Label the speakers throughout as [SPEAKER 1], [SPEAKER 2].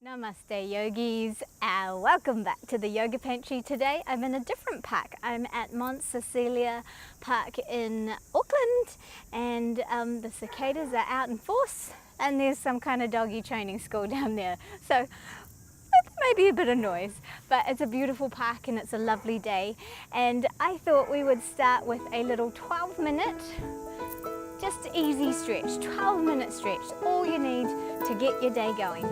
[SPEAKER 1] Namaste yogis, welcome back to the Yoga Pantry. Today I'm in a different park. I'm at Mont Cecilia Park in Auckland, and the cicadas are out in force, and there's some kind of doggy training school down there, so it's maybe a bit of noise, but it's a beautiful park and it's a lovely day. And I thought we would start with a little 12-minute just easy stretch, 12-minute stretch, all you need to get your day going.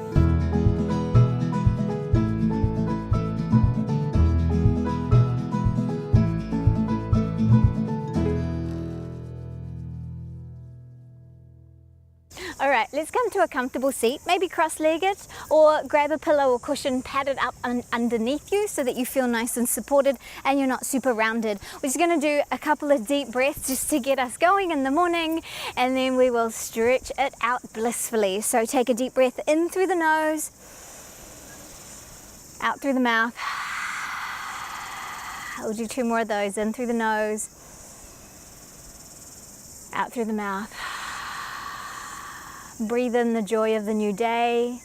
[SPEAKER 1] All right, let's come to a comfortable seat, maybe cross-legged, or grab a pillow or cushion, pat it up underneath you so that you feel nice and supported and you're not super rounded. We're just gonna do a couple of deep breaths just to get us going in the morning, and then we will stretch it out blissfully. So take a deep breath in through the nose, out through the mouth. We'll do 2 more of those, in through the nose, out through the mouth. Breathe in the joy of the new day.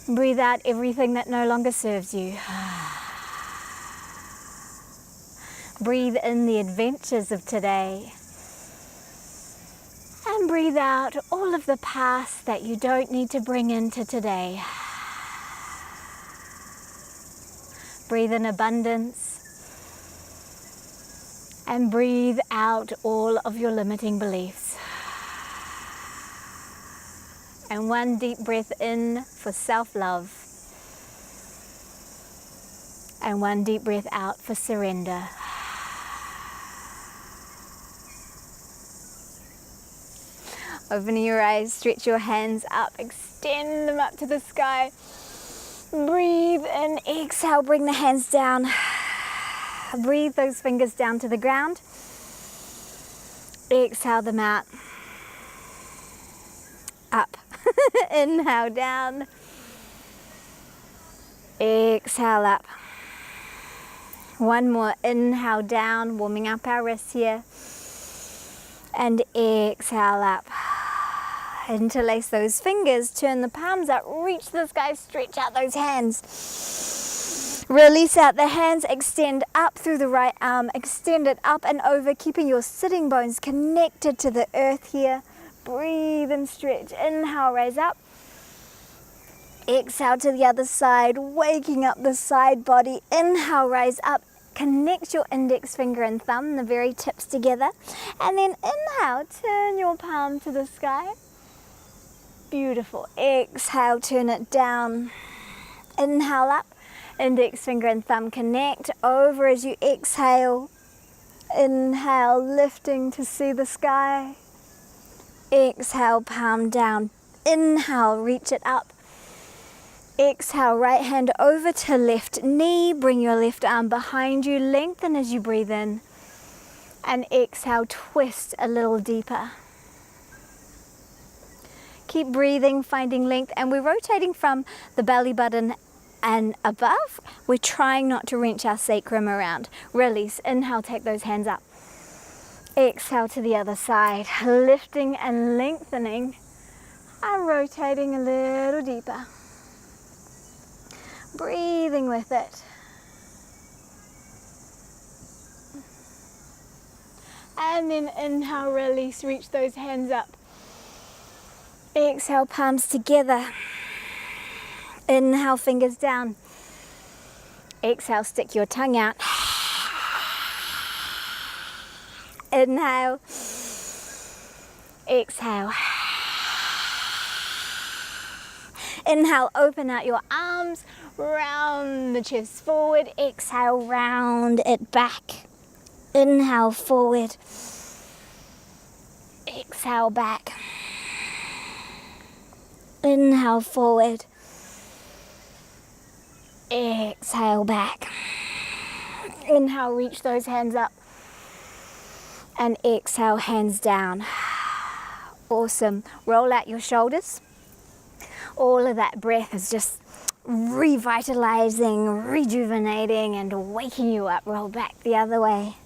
[SPEAKER 1] Breathe out everything that no longer serves you. Breathe in the adventures of today. And breathe out all of the past that you don't need to bring into today. Breathe in abundance. And breathe out all of your limiting beliefs. And 1 deep breath in for self-love. And 1 deep breath out for surrender. Open your eyes, stretch your hands up, extend them up to the sky. Breathe in, exhale, bring the hands down. Breathe those fingers down to the ground. Exhale them out. Up. Inhale down. Exhale up. 1 more. Inhale down, warming up our wrists here. And exhale up. Interlace those fingers, turn the palms out, reach the sky, stretch out those hands. Release out the hands, extend up through the right arm, extend it up and over, keeping your sitting bones connected to the earth here. Breathe and stretch. Inhale, raise up. Exhale to the other side, waking up the side body. Inhale, raise up. Connect your index finger and thumb, the very tips together. And then inhale, turn your palm to the sky. Beautiful. Exhale, turn it down. Inhale up. Index finger and thumb connect over as you exhale. Inhale, lifting to see the sky. Exhale, palm down. Inhale, reach it up. Exhale, right hand over to left knee. Bring your left arm behind you. Lengthen as you breathe in. And exhale, twist a little deeper. Keep breathing, finding length. And we're rotating from the belly button and above. We're trying not to wrench our sacrum around. Release. Inhale, take those hands up. Exhale to the other side, lifting and lengthening and rotating a little deeper. Breathing with it. And then inhale, release, reach those hands up. Exhale, palms together. Inhale, fingers down. Exhale, stick your tongue out. Inhale, exhale. Inhale, open out your arms, round the chest forward. Exhale, round it back. Inhale, forward. Exhale, back. Inhale, forward. Exhale, back. Inhale, reach those hands up. And exhale, hands down. Awesome. Roll out your shoulders. All of that breath is just revitalizing, rejuvenating, and waking you up. Roll back the other way.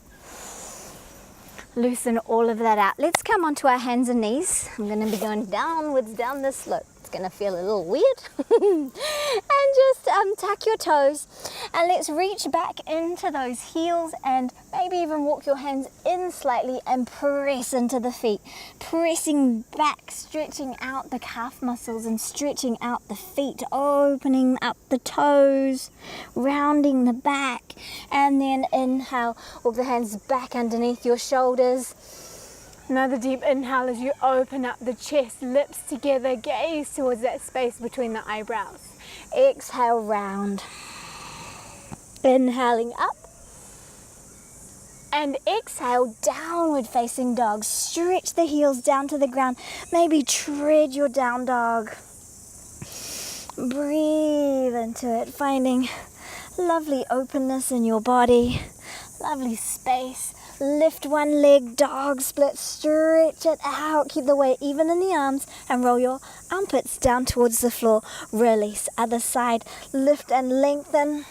[SPEAKER 1] Loosen all of that out. Let's come onto our hands and knees. I'm going to be going downwards down this slope. Let's gonna feel a little weird. And just tuck your toes, and let's reach back into those heels, and maybe even walk your hands in slightly and press into the feet, pressing back, stretching out the calf muscles and stretching out the feet, opening up the toes, rounding the back. And then inhale, walk the hands back underneath your shoulders. Another deep inhale as you open up the chest, lips together, gaze towards that space between the eyebrows. Exhale, round. Inhaling up. And exhale, downward facing dog. Stretch the heels down to the ground. Maybe tread your down dog. Breathe into it, finding lovely openness in your body, lovely space. Lift one leg, dog split, stretch it out, keep the weight even in the arms, and roll your armpits down towards the floor. Release, other side, lift and lengthen.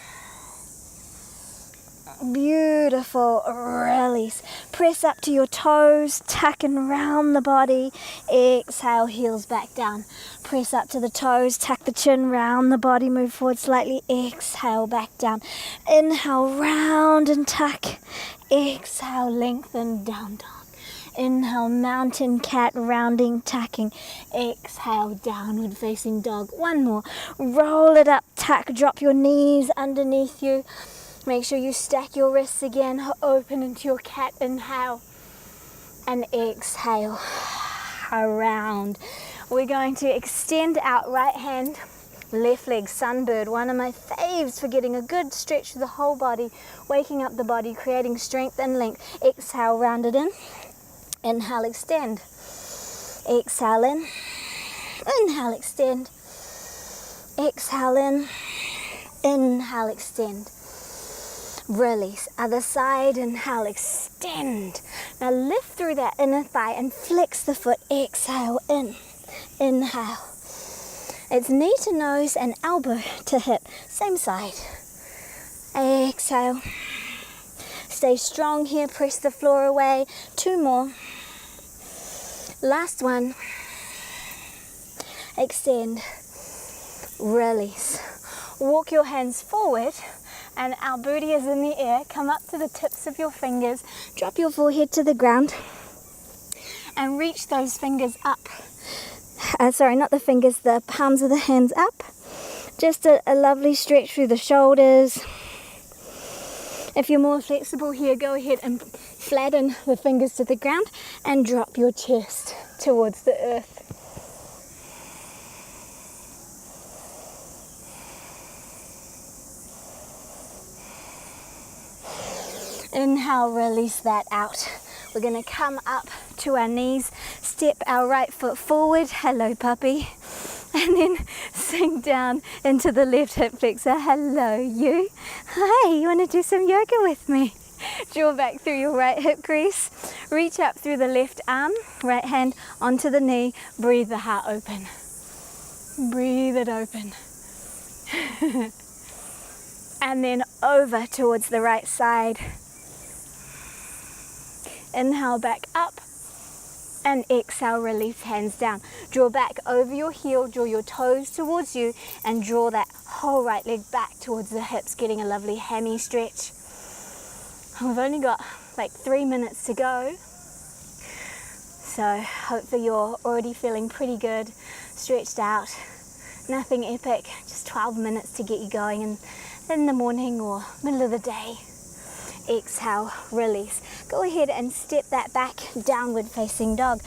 [SPEAKER 1] Beautiful, release. Press up to your toes, tuck and round the body. Exhale, heels back down. Press up to the toes, tuck the chin, round the body, move forward slightly. Exhale, back down. Inhale, round and tuck. Exhale, lengthen, down dog. Inhale, mountain cat, rounding, tucking. Exhale, downward facing dog. One more. Roll it up, tuck, drop your knees underneath you. Make sure you stack your wrists again, open into your cat, inhale, and exhale, around. We're going to extend out right hand, left leg, sunbird, one of my faves for getting a good stretch to the whole body, waking up the body, creating strength and length. Exhale, round it in, inhale, extend, exhale in, inhale, extend, exhale in, inhale, extend. Release, other side, inhale, extend. Now lift through that inner thigh and flex the foot. Exhale, in, inhale. It's knee to nose and elbow to hip, same side. Exhale. Stay strong here, press the floor away. Two more. Last one. Extend, release. Walk your hands forward. And our booty is in the air. Come up to the tips of your fingers. Drop your forehead to the ground. And reach those fingers up. Sorry, not the fingers, the palms of the hands up. Just a lovely stretch through the shoulders. If you're more flexible here, go ahead and flatten the fingers to the ground and drop your chest towards the earth. Inhale, release that out. We're going to come up to our knees, step our right foot forward, hello puppy, and then sink down into the left hip flexor, hello you. Hi, you want to do some yoga with me? Draw back through your right hip crease, reach up through the left arm, right hand onto the knee, breathe the heart open. Breathe it open. And then over towards the right side. Inhale back up and exhale, release hands down. Draw back over your heel, draw your toes towards you and draw that whole right leg back towards the hips, getting a lovely hammy stretch. We've only got like 3 minutes to go. So hopefully you're already feeling pretty good, stretched out. Nothing epic, just 12 minutes to get you going in the morning or middle of the day. Exhale, release. Go ahead and step that back, downward facing dog.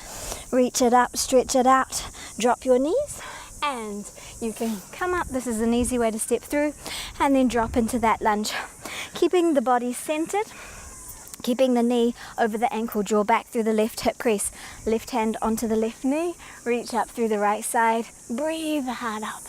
[SPEAKER 1] Reach it up, stretch it out, drop your knees, and you can come up. This is an easy way to step through, and then drop into that lunge. Keeping the body centered, keeping the knee over the ankle, draw back through the left hip crease. Left hand onto the left knee, reach up through the right side, breathe the heart up.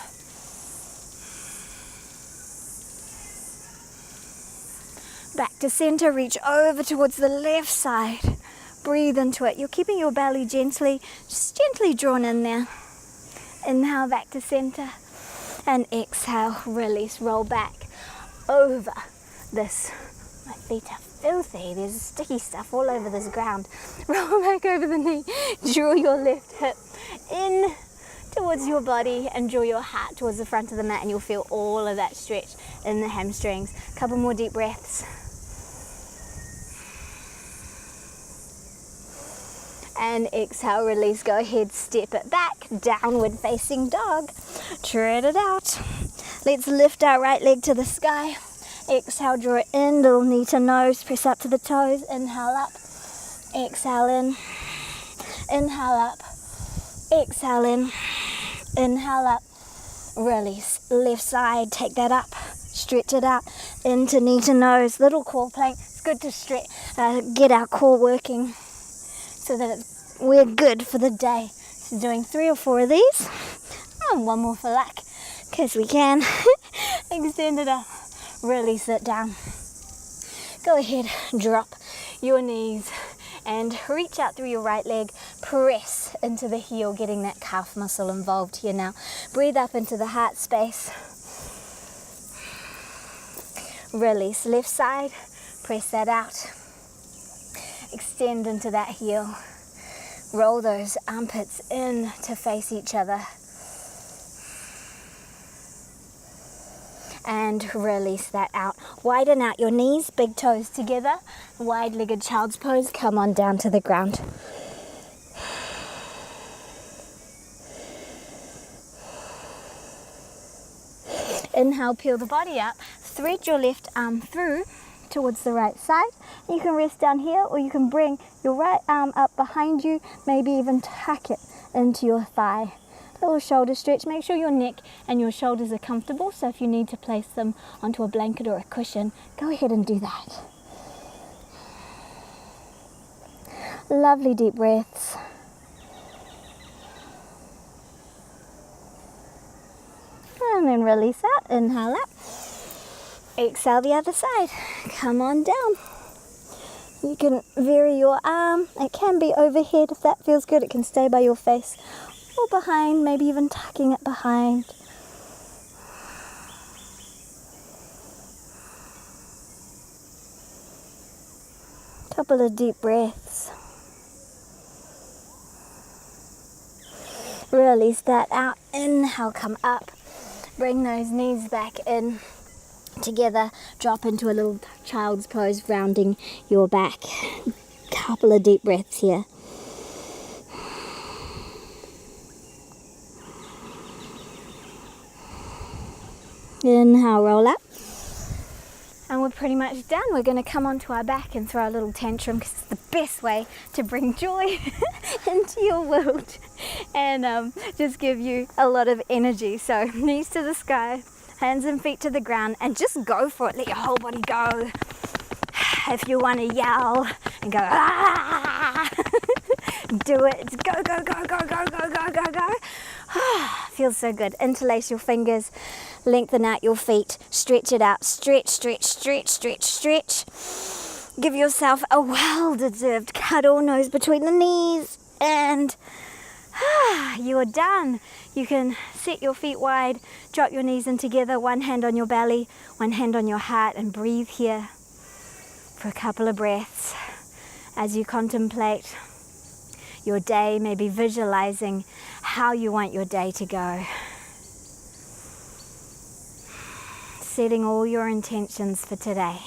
[SPEAKER 1] Back to center, reach over towards the left side. Breathe into it. You're keeping your belly just gently drawn in there. Inhale back to center and exhale, release, roll back over this. My feet are filthy. There's sticky stuff all over this ground. Roll back over the knee. Draw your left hip in towards your body and draw your heart towards the front of the mat, and you'll feel all of that stretch in the hamstrings. Couple more deep breaths. And exhale, release, go ahead, step it back, downward facing dog. Tread it out. Let's lift our right leg to the sky. Exhale, draw it in, little knee to nose, press up to the toes, inhale up, exhale in, inhale up, exhale in, inhale up, release, left side, take that up, stretch it out, into knee to nose, little core plank. It's good to stretch, get our core working so that we're good for the day. So doing 3 or 4 of these, and one more for luck, because we can. Extend it up, release it down. Go ahead, drop your knees and reach out through your right leg, press into the heel, getting that calf muscle involved here now. Breathe up into the heart space. Release, left side, press that out. Extend into that heel. Roll those armpits in to face each other. And release that out. Widen out your knees, big toes together. Wide-legged child's pose. Come on down to the ground. Inhale, peel the body up. Thread your left arm through towards the right side. You can rest down here, or you can bring your right arm up behind you, maybe even tuck it into your thigh. Little shoulder stretch. Make sure your neck and your shoulders are comfortable, so if you need to place them onto a blanket or a cushion, go ahead and do that. Lovely deep breaths. And then release out, inhale up. Exhale the other side. Come on down. You can vary your arm. It can be overhead if that feels good. It can stay by your face or behind, maybe even tucking it behind. Couple of deep breaths. Release that out. Inhale, come up. Bring those knees back in together. Drop into a little child's pose, rounding your back. Couple of deep breaths here. Inhale, roll up. And we're pretty much done. We're going to come onto our back and throw a little tantrum, because it's the best way to bring joy into your world and just give you a lot of energy. So knees to the sky, hands and feet to the ground, and just go for it. Let your whole body go. If you want to yell and go, ah, do it. Go, go, go, go, go, go, go, go, go. Feels so good. Interlace your fingers, lengthen out your feet, stretch it out. Stretch, stretch, stretch, stretch, stretch. Give yourself a well-deserved cuddle, nose between the knees, and you are done. You can set your feet wide, drop your knees in together, one hand on your belly, one hand on your heart, and breathe here for a couple of breaths as you contemplate your day, maybe visualizing how you want your day to go. Setting all your intentions for today.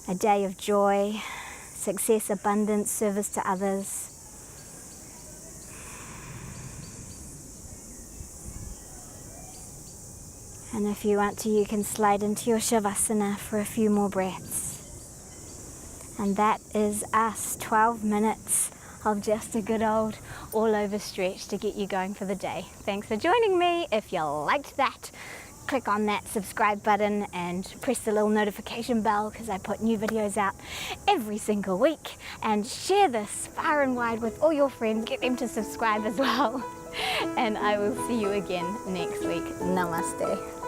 [SPEAKER 1] A day of joy, success, abundance, service to others. And if you want to, you can slide into your Shavasana for a few more breaths. And that is us, 12 minutes of just a good old all-over stretch to get you going for the day. Thanks for joining me. If you liked that, click on that subscribe button and press the little notification bell, because I put new videos out every single week. And share this far and wide with all your friends. Get them to subscribe as well. And I will see you again next week. Namaste.